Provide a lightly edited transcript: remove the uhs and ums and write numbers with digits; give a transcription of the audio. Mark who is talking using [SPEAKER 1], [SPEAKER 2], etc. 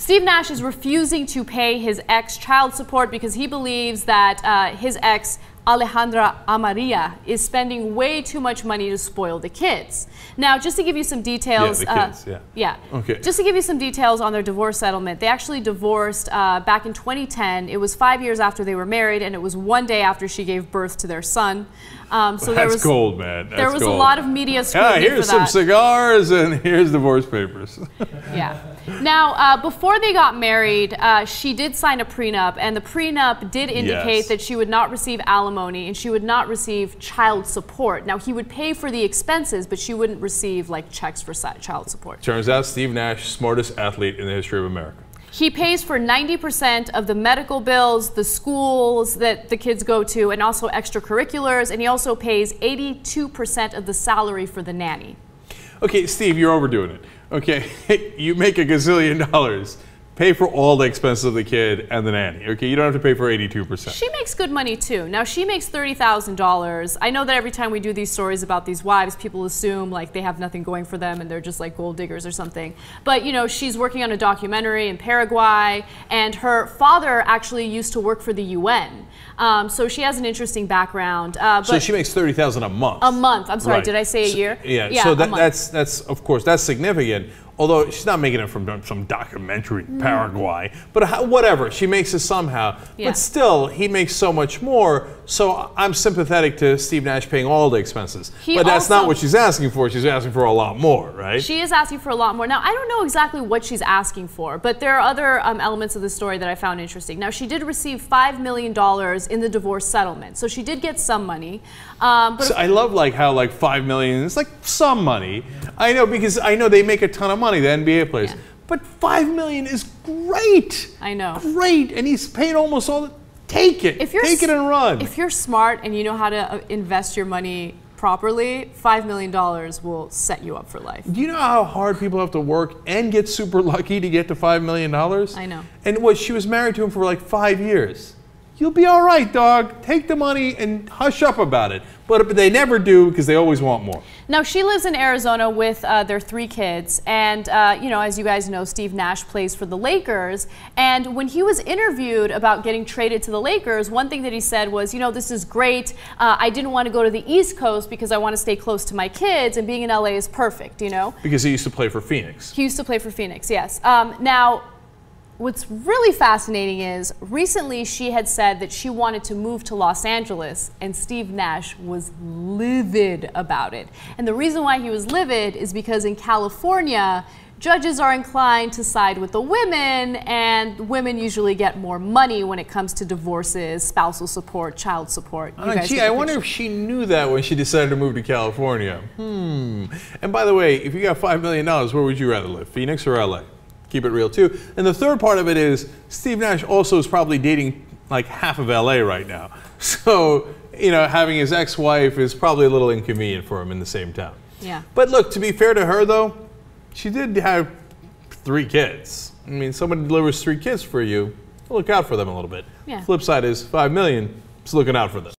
[SPEAKER 1] Steve Nash is refusing to pay his ex child support because he believes that his ex, Alejandra Amaria, is spending way too much money to spoil the kids. Now, just to give you some details,
[SPEAKER 2] Okay.
[SPEAKER 1] Just to give you some details on their divorce settlement, they actually divorced back in 2010. It was 5 years after they were married, and it was 1 day after she gave birth to their son.
[SPEAKER 2] So that's gold, man.
[SPEAKER 1] There was a lot of media scrutiny for that.
[SPEAKER 2] Here's some cigars, and here's divorce papers.
[SPEAKER 1] Yeah. Now, before they got married, she did sign a prenup, and the prenup did indicate that she would not receive alimony and she would not receive child support. Now, he would pay for the expenses, but she wouldn't receive like checks for child support.
[SPEAKER 2] Turns out Steve Nash, smartest athlete in the history of America.
[SPEAKER 1] He pays for 90% of the medical bills, the schools that the kids go to, and also extracurriculars, and he also pays 82% of the salary for the nanny.
[SPEAKER 2] Okay, Steve, you're overdoing it. Okay, you make $1 gazillion. Pay for all the expenses of the kid and the nanny. Okay, you don't have to pay for 82%.
[SPEAKER 1] She makes good money too. Now she makes $30,000. I know that every time we do these stories about these wives, people assume like they have nothing going for them and they're just like gold diggers or something. But you know, she's working on a documentary in Paraguay, and her father actually used to work for the UN. So she has an interesting background.
[SPEAKER 2] So she makes $30,000 a month.
[SPEAKER 1] A month. I'm sorry.
[SPEAKER 2] Right.
[SPEAKER 1] Did I say a year?
[SPEAKER 2] Yeah. So that's of course that's significant. Although she's not making it from some documentary in Paraguay, but whatever, she makes it somehow. Yeah. But still, he makes so much more, so I'm sympathetic to Steve Nash paying all the expenses. But that's not what she's asking for. She's asking for a lot more, right?
[SPEAKER 1] She is asking for a lot more. Now, I don't know exactly what she's asking for, but there are other elements of the story that I found interesting. Now, she did receive $5 million in the divorce settlement, so she did get some money. But
[SPEAKER 2] so I love how $5 million is like some money. I know, because I know they make a ton of money, the NBA players. Yeah. But $5 million is great.
[SPEAKER 1] I know.
[SPEAKER 2] Great, and he's paying almost all the. Take it. Take it and run.
[SPEAKER 1] If you're smart and you know how to invest your money properly, $5 million will set you up for life.
[SPEAKER 2] Do you know how hard people have to work and get super lucky to get to $5 million?
[SPEAKER 1] I know.
[SPEAKER 2] And she was married to him for like 5 years. You'll be all right, dog. Take the money and hush up about it. But they never do, because they always want more.
[SPEAKER 1] Now, she lives in Arizona with their 3 kids. And, you know, as you guys know, Steve Nash plays for the Lakers. And when he was interviewed about getting traded to the Lakers, one thing that he said was, you know, this is great. I didn't want to go to the East Coast because I want to stay close to my kids. And being in LA is perfect, you know.
[SPEAKER 2] Because he used to play for Phoenix.
[SPEAKER 1] He used to play for Phoenix, yes. Now, what's really fascinating is recently she had said that she wanted to move to Los Angeles, and Steve Nash was livid about it. And the reason why he was livid is because in California, judges are inclined to side with the women, and women usually get more money when it comes to divorces, spousal support, child support.
[SPEAKER 2] Gee, I wonder if she knew that when she decided to move to California. And by the way, if you got $5 million, where would you rather live, Phoenix or LA? Keep it real too. And the third part of it is Steve Nash also is probably dating like half of LA right now. So, you know, having his ex-wife is probably a little inconvenient for him in the same town.
[SPEAKER 1] Yeah.
[SPEAKER 2] But look, to be fair to her though, she did have 3 kids. I mean, someone delivers 3 kids for you, look out for them a little bit.
[SPEAKER 1] Yeah.
[SPEAKER 2] Flip side is $5 million, just looking out for them.